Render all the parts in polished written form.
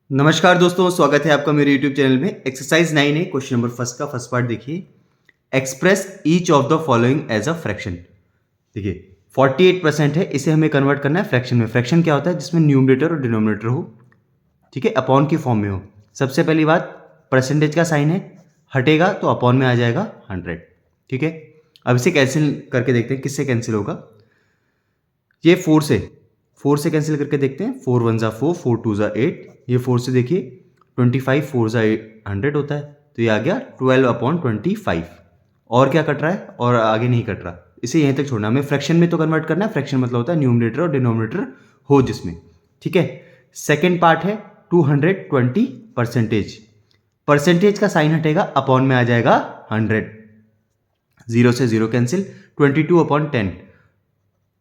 नमस्कार दोस्तों, स्वागत है आपका मेरे YouTube चैनल में। एक्सरसाइज 9 है, क्वेश्चन नंबर फर्स्ट का फर्स्ट पार्ट देखिए। Express each of the following as a fraction. देखिए 48% है, इसे हमें कन्वर्ट करना है फ्रैक्शन में। फ्रैक्शन क्या होता है? जिसमें न्यूमरेटर और डिनोमिनेटर हो, ठीक है, अपॉन की फॉर्म में हो। सबसे पहली बात, परसेंटेज का साइन है, हटेगा तो अपॉन में आ जाएगा 100, ठीक है। अब इसे कैंसिल करके देखते हैं, किससे कैंसिल होगा। ये 4 से कैंसिल करके देखते हैं। 4 1 ज़ा 4, 4 2 ज़ा 8, ये 4 से देखिए 25, 4 ज़ा 100 होता है, तो ये आ गया 12/25। और क्या कट रहा है? और आगे नहीं कट रहा, इसे यहीं तक छोड़ना। हमें फ्रैक्शन में तो कन्वर्ट करना है। फ्रैक्शन मतलब होता है न्यूमरेटर और डिनोमिनेटर हो जिसमें, ठीक है। सेकेंड पार्ट है 220 परसेंटेज। परसेंटेज का साइन हटेगा, अपॉन में आ जाएगा 100। 0 से 0 कैंसिल, 22/10।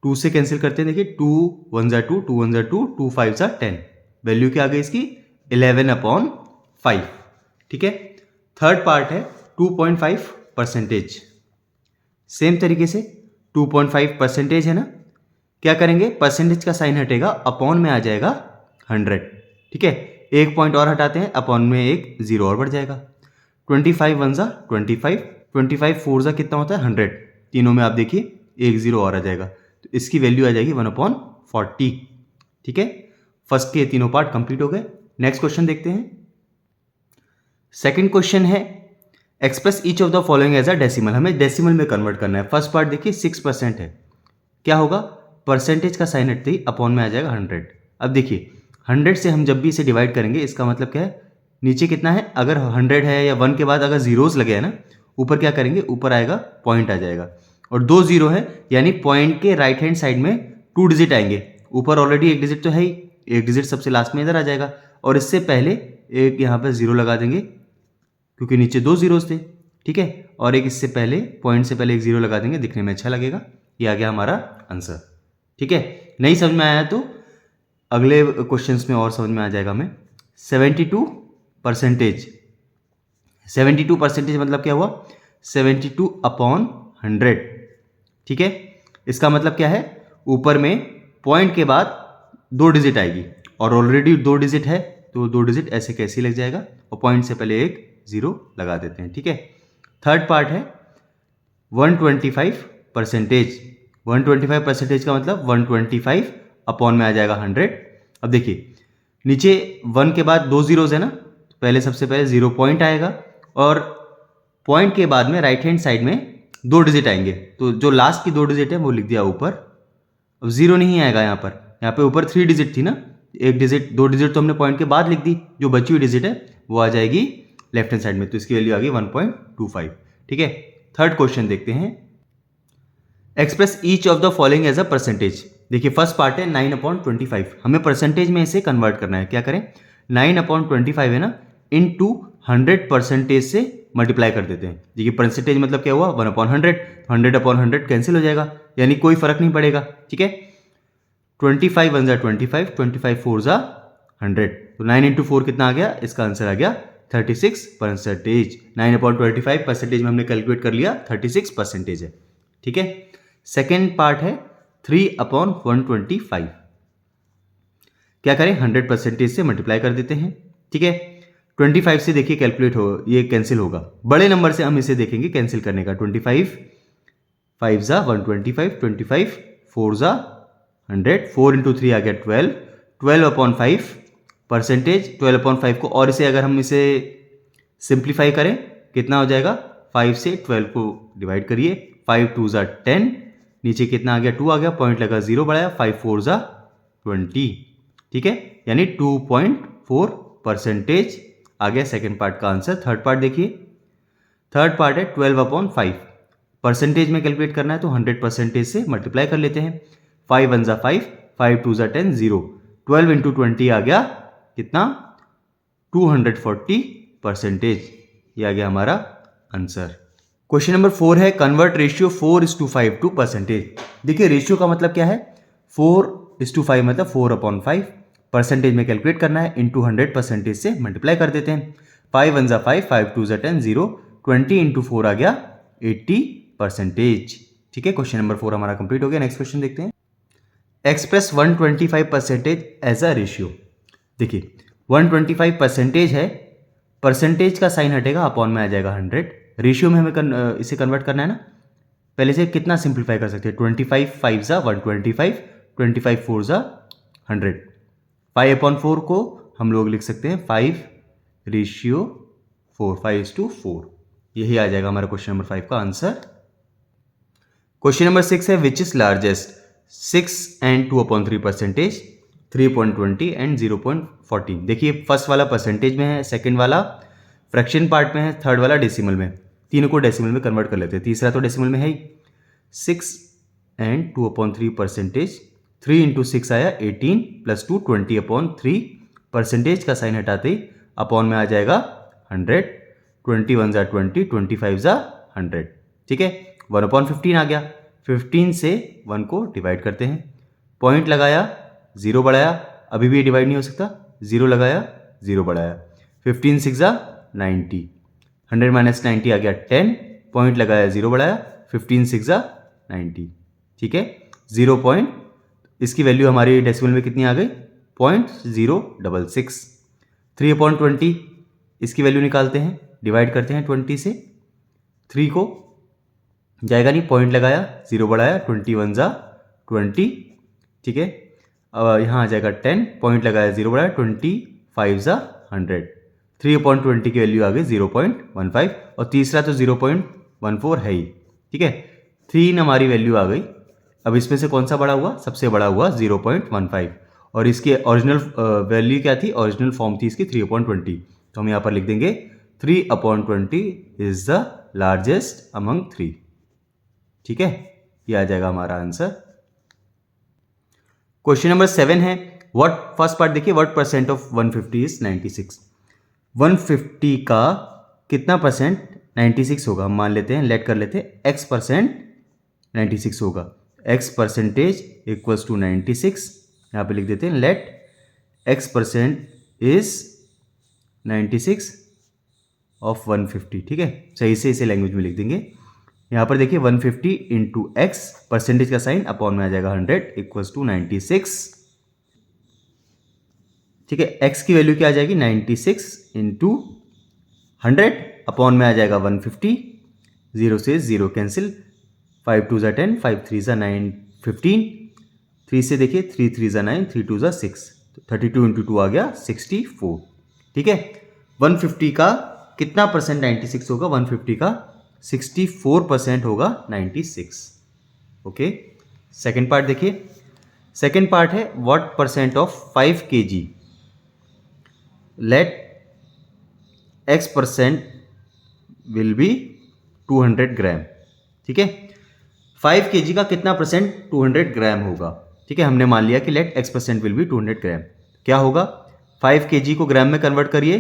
2 से कैंसिल करते हैं, देखिए 2 1 ज़ा 2, 2 1 ज़ा 2, 2 5 ज़ा 10। वैल्यू क्या आ गई इसकी? 11/5, ठीक है। थर्ड पार्ट है 2.5 परसेंटेज। सेम तरीके से 2.5 परसेंटेज है ना, क्या करेंगे? परसेंटेज का साइन हटेगा, अपॉन में आ जाएगा 100, ठीक है। एक पॉइंट और हटाते हैं, अपॉन में एक जीरो और बढ़ जाएगा। 25 1 ज़ा 25, 25 4 ज़ा कितना होता है? 100। तीनों में आप देखिए एक जीरो और आ जाएगा, तो इसकी वैल्यू आ जाएगी 1/40, ठीक है। फर्स्ट के तीनों पार्ट कंप्लीट हो गए। नेक्स्ट क्वेश्चन देखते हैं। सेकंड क्वेश्चन है express each of the following as a decimal. हमें डेसिमल में कन्वर्ट करना है। फर्स्ट पार्ट देखिए 6% है, क्या होगा? परसेंटेज का साइन हटते ही अपॉन में आ जाएगा 100। अब देखिए 100 से हम जब भी इसे डिवाइड करेंगे, इसका मतलब क्या है? नीचे कितना है? अगर 100 है या 1 के बाद अगर जीरोस लगे हैं ना, ऊपर क्या करेंगे? ऊपर आएगा, पॉइंट आ जाएगा। और 2 जीरो है, यानी पॉइंट के राइट हैंड साइड में 2 डिजिट आएंगे। ऊपर ऑलरेडी एक डिजिट तो है ही, एक डिजिट सबसे लास्ट में इधर आ जाएगा। और इससे पहले एक यहाँ पर जीरो लगा देंगे, क्योंकि नीचे 2 जीरोस थे, ठीक है। और एक इससे पहले, पॉइंट से पहले एक जीरो लगा देंगे, दिखने में अच्छा लगेगा। ये आ गया हमारा आंसर, ठीक है। नहीं समझ में आया तो अगले क्वेश्चंस में और समझ में आ जाएगा हमें। 72 परसेंटेज। 72 परसेंटेज मतलब क्या हुआ? 72/100, ठीक है। इसका मतलब क्या है? ऊपर में पॉइंट के बाद 2 डिजिट आएगी, और ऑलरेडी 2 डिजिट है, तो 2 डिजिट ऐसे कैसे लग जाएगा, और पॉइंट से पहले एक जीरो लगा देते हैं, ठीक है। थर्ड पार्ट है 125 परसेंटेज। 125 परसेंटेज का मतलब 125 अपॉन में आ जाएगा 100। अब देखिए नीचे 1 के बाद 2 जीरोज है ना, तो पहले सबसे पहले 0 पॉइंट आएगा, और पॉइंट के बाद में राइट हैंड साइड में 2 डिजिट आएंगे, तो जो लास्ट की 2 डिजिट है वो लिख दिया ऊपर। अब जीरो नहीं आएगा यहाँ पे ऊपर 3 डिजिट थी ना, एक डिजिट 2 डिजिट तो हमने पॉइंट के बाद लिख दी, जो बची हुई डिजिट है वो आ जाएगी लेफ्ट हैंड साइड में, तो इसकी वैल्यू आ गई 1.25, ठीक है। थर्ड क्वेश्चन देखते हैं। Express each of the following as a percentage. देखिए फर्स्ट पार्ट है 9/25, हमें परसेंटेज में इसे कन्वर्ट करना है। क्या करें? 9/25 है ना, इनटू 100 परसेंटेज से मल्टीप्लाई कर देते हैं। देखिए परसेंटेज मतलब क्या हुआ? 1/100, 100/100 कैंसिल हो जाएगा, यानी कोई फर्क नहीं पड़ेगा, ठीक है। 25 1 ज़ा 25, 25 4 ज़ा 100, तो 9 × 4 कितना आ गया? इसका आंसर आ गया 36 परसेंटेज। 9/25 परसेंटेज में हमने कैलकुलेट कर लिया 36 परसेंटेज है, ठीक है। सेकेंड पार्ट है 3/125। क्या करें? 100 परसेंटेज से मल्टीप्लाई कर देते हैं, ठीक है। 25 से देखिए कैलकुलेट हो, ये कैंसिल होगा। बड़े नंबर से हम इसे देखेंगे कैंसिल करने का। 25 5 ज़ा 125, 25 4 ज़ा 100, 4 × 3 आ गया 12, 12/5 परसेंटेज। 12/5 को, और इसे अगर हम इसे सिंप्लीफाई करें कितना हो जाएगा? 5 से 12 को डिवाइड करिए, 5 2 ज़ा 10, नीचे कितना आ गया? 2 आ गया, पॉइंट लगा, जीरो बढ़ाया, 5 4 ज़ा 20, ठीक है, यानी 2.4 परसेंटेज आ गया सेकेंड पार्ट का आंसर। थर्ड पार्ट देखिए। थर्ड पार्ट है 12/5, परसेंटेज में कैलकुलेट करना है तो 100 परसेंटेज से मल्टीप्लाई कर लेते हैं। 5 1 ज़ा 5, 5 2 ज़ा 10, 0, 12 × 20 आ गया कितना? 240 परसेंटेज। ये आ गया हमारा आंसर। क्वेश्चन नंबर 4 है कन्वर्ट रेशियो 4:5 टू परसेंटेज। देखिए रेशियो का मतलब क्या है? 4:5 मतलब 4/5, परसेंटेज में कैलकुलेट करना है, इंटू 100 परसेंटेज से मल्टीप्लाई कर देते हैं। 5 1 ज़ा 5, 5 2 ज़ा 10, 0, 20 × 4 आ गया 80 परसेंटेज, ठीक है। क्वेश्चन नंबर 4 हमारा कंप्लीट हो गया। नेक्स्ट क्वेश्चन देखते हैं। Express 125 percentage as a ratio. देखिए 125 परसेंटेज है, परसेंटेज का साइन हटेगा, अपॉन में आ जाएगा 100। रेशियो में हमें इसे कन्वर्ट करना है ना, पहले से कितना सिंप्लीफाई कर सकते हैं, 25 5 ज़ा 125, 25 4 ज़ा 100। 5/4 को हम लोग लिख सकते हैं 5:4, 5:4। यही आ जाएगा हमारा क्वेश्चन नंबर 5 का आंसर। क्वेश्चन नंबर 6 है which is largest, 6 and 2/3 percentage, 3.20 and 0.14। देखिए फर्स्ट वाला परसेंटेज में है, सेकंड वाला फ्रैक्शन पार्ट में है, थर्ड वाला डेसिमल में। तीनों को डेसिमल में कन्वर्ट कर लेते हैं, तीसरा तो डेसिमल में है ही। 6 and 2/3 परसेंटेज, 3 × 6 आया 18 + 2 20/3, परसेंटेज का साइन हटाते ही अपॉन में आ जाएगा 100, 21 ज़ा 20, 25 ज़ा 100। ठीक है, 1/15 आ गया, 15 से 1 को डिवाइड करते हैं, पॉइंट लगाया, 0 बढ़ाया, अभी भी डिवाइड नहीं हो सकता, 0 लगाया, 0 बढ़ाया, 15 6 ज़ा 90, 100 - 90 आ गया 10, पॉइंट लगाया, 0 बढ़ाया, 15 6 ज़ा 90। ठीक है, 0 पॉइंट, इसकी वैल्यू हमारी डेसिमल में कितनी आ गई, 0.066। 3/20 इसकी वैल्यू निकालते हैं, डिवाइड करते हैं 20 से, 3 को जाएगा नहीं, पॉइंट लगाया, 0 बढ़ाया, 21 ज़ा 20। ठीक है, अब यहाँ आ जाएगा 10, पॉइंट लगाया, 0 बढ़ाया, 25 ज़ा 100। 3/20 की वैल्यू आ गई 0.15, और तीसरा तो 0.14 है ही। ठीक है, 3 हमारी वैल्यू आ गई। अब इसमें से कौन सा बड़ा हुआ, सबसे बड़ा हुआ 0.15, और इसकी ओरिजिनल वैल्यू क्या थी, ओरिजिनल फॉर्म थी इसकी 3/20। तो हम यहाँ पर लिख देंगे 3/20 इज द लार्जेस्ट अमंग 3। ठीक है, ये आ जाएगा हमारा आंसर। क्वेश्चन नंबर 7 है व्हाट, फर्स्ट पार्ट देखिए, व्हाट परसेंट ऑफ 150 इज 96। 150 का कितना परसेंट 96 होगा, हम मान लेते हैं, लेट कर लेते हैं x परसेंट 96 होगा, x परसेंटेज इक्वल्स टू 96। यहाँ पे लिख देते हैं let x percent is 96 of 150। ठीक है, सही से इसे लैंग्वेज में लिख देंगे। यहाँ पर देखिए 150 इंटू एक्स, परसेंटेज का साइन, अपॉन में आ जाएगा 100 इक्वल्स टू 96। ठीक है, x की वैल्यू क्या आ जाएगी, 96 इंटू 100, अपॉन में आ जाएगा 150, 0 से 0 कैंसिल, 5 2 ज़ा 10, 5 3 ज़ा 9, 15, 3 से देखिए 3 3 ज़ा 9, 3 2 ज़ा 6, 32 इंटू 2 आ गया 64। ठीक है, 150 का कितना परसेंट 96 होगा, 150 का 64% होगा 96। ओके, सेकेंड पार्ट देखिए, सेकेंड पार्ट है what percent of 5 kg, let x percent will be 200 gram. ठीक है, 5 kg का कितना परसेंट 200 ग्राम होगा। ठीक है, हमने मान लिया कि let x percent will be 200 gram. क्या होगा, 5 kg को ग्राम में कन्वर्ट करिए,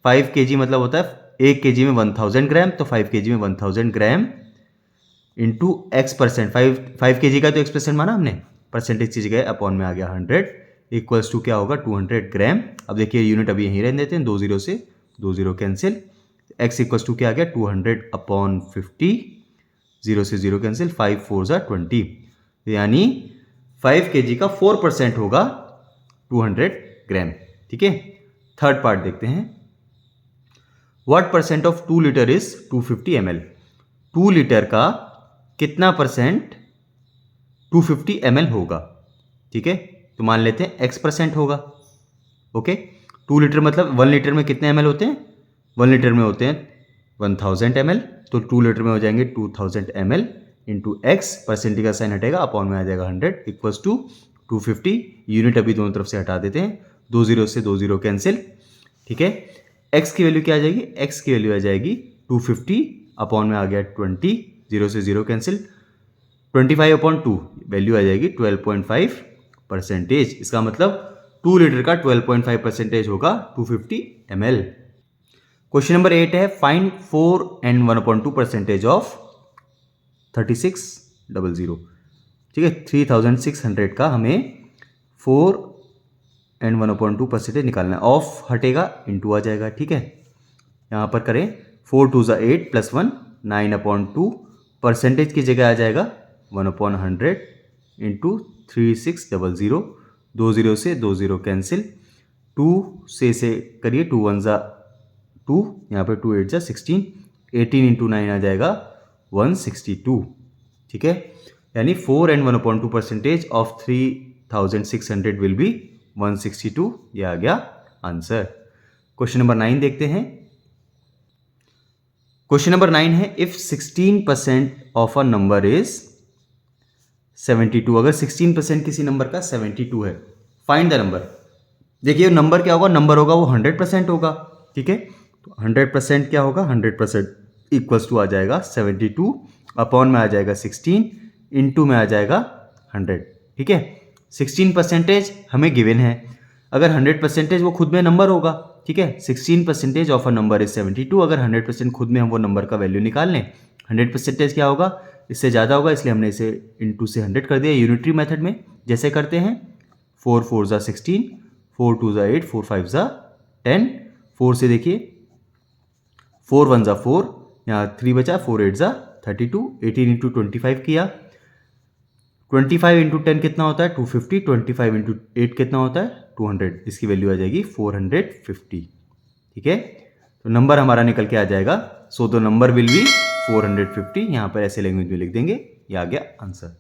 5 kg मतलब होता है 1 kg में 1000 ग्राम, तो 5 kg में 1000 gram into x percent, 5 kg का तो x परसेंट माना हमने, परसेंटेज की जगह अपॉन में आ गया 100 इक्वल्स टू क्या होगा 200 ग्राम। अब देखिए यूनिट अभी यहीं रहने देते हैं, 2 0 से 2 0 कैंसिल, x इक्वल्स टू क्या आ गया 200/50, 0 से 0 कैंसिल, 5 4 ज़ा 20, यानी 5 kg का 4% होगा 200 ग्राम। ठीक है, थर्ड पार्ट देखते हैं, what percent of 2 litre is 250 ml। 2 litre का कितना परसेंट 250 ml होगा। ठीक है, तो मान लेते हैं x परसेंट होगा। ओके, 2 लीटर मतलब 1 लीटर में कितने ml होते हैं, 1 लीटर में होते हैं 1000 ml, तो 2 लीटर में हो जाएंगे 2000 ml इंटू x, परसेंटेज का साइन हटेगा, अपॉन में आ जाएगा 100 इक्वल्स टू 250, यूनिट अभी दोनों तरफ से हटा देते हैं, 2 0 से 2 0 कैंसिल। ठीक है, x की वैल्यू क्या आ जाएगी, x की वैल्यू आ जाएगी 250, अपॉन में आ गया 20, 0 से 0 कैंसिल, 25/2 वैल्यू आ जाएगी 12.5 परसेंटेज। इसका मतलब 2 लीटर का 12.5 परसेंटेज होगा 250 ml। क्वेश्चन नंबर 8 है फाइंड 4 and 1/2 परसेंटेज ऑफ 3600। ठीक है, 3600 का हमें 4 and 1/2 परसेंटेज निकालना है, ऑफ हटेगा इंटू आ जाएगा। ठीक है, यहाँ पर करें 4 2 ज़ा 8 + 1 9/2, परसेंटेज की जगह आ जाएगा 1/100 इंटू 3600, 2 0 से 2 0 कैंसिल, 2 से करिए, 2 1 जा 2, यहाँ पे 2 8 जा 16, 18 इंटू 9 आ जाएगा 162, ठीक है। यानी 4 and 1/2% ऑफ 3600 विल बी 162, ये आ गया आंसर। क्वेश्चन नंबर 9 देखते हैं। क्वेश्चन नंबर 9 है, if 16% of a number is 72, अगर 16% किसी नंबर का 72 है, फाइंड द नंबर। देखिए नंबर क्या होगा, नंबर होगा वो 100% होगा, ठीक है। तो 100% क्या होगा, 100% इक्वल्स टू आ जाएगा 72 अपॉन में आ जाएगा 16 इंटू में आ जाएगा 100, ठीक है। 16% हमें गिवन है, अगर 100% वो खुद में नंबर होगा, ठीक है। 16% ऑफ अ नंबर इज 72, अगर 100% खुद में हम वो नंबर का वैल्यू निकाल लें, 100% क्या होगा, इससे ज़्यादा होगा, इसलिए हमने इसे इंटू से 100 कर दिया। यूनिटरी मेथड में जैसे करते हैं, 4 4 जा 16, 4 2 जा 8, 4 5 जा 10, 4 से देखिए 4 1 जा 4, यहाँ 3 बचा, 4 8 जा 32, 18 इंटू 25 किया, 25 इंटू 10 कितना होता है 250, 25 इंटू 8 कितना होता है 200, इसकी वैल्यू आ जाएगी 450, ठीक है। तो नंबर हमारा निकल के आ जाएगा, so the number will be 450, यहाँ पर ऐसे लैंग्वेज में लिख देंगे, ये आ गया आंसर।